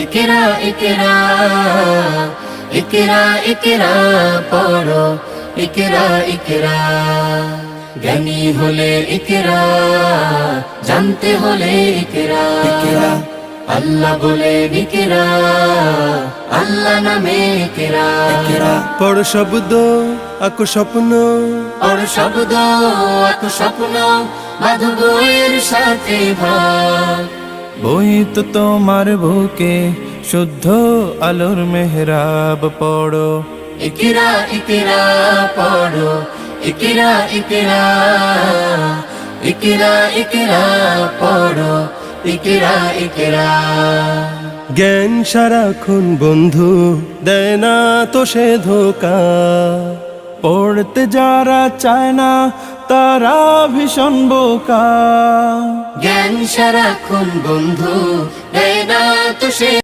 ইকরা ইকরা ইকরা ইকরা পড়ো ইকরা ইকরা জ্ঞানী হলে ইকরা জানতে হলে ইকরা ইকরা আল্লাহ বলে ইকরা আল্লাহ নামে ইকরা ইকরা পড় শব্দ আঁকো স্বপ্ন পড় শব্দ আঁকো স্বপ্ন বাঁধো বইয়ের সাথে ভাগ বই তো তোমার বুকে শুদ্ধ আলোর মেহরাব পড়ো ইকরা ইকরা পড়ো ইকরা ইকরা ইকরা ইকরা পড়ো ইকরা ইকরা জ্ঞান সারাক্ষণ বন্ধু দেয় না তো সে ধোকা পড়তে যারা চায় না তারা ভীষণ বোকা জ্ঞান সারাক্ষণ বন্ধু দেয় না তো সে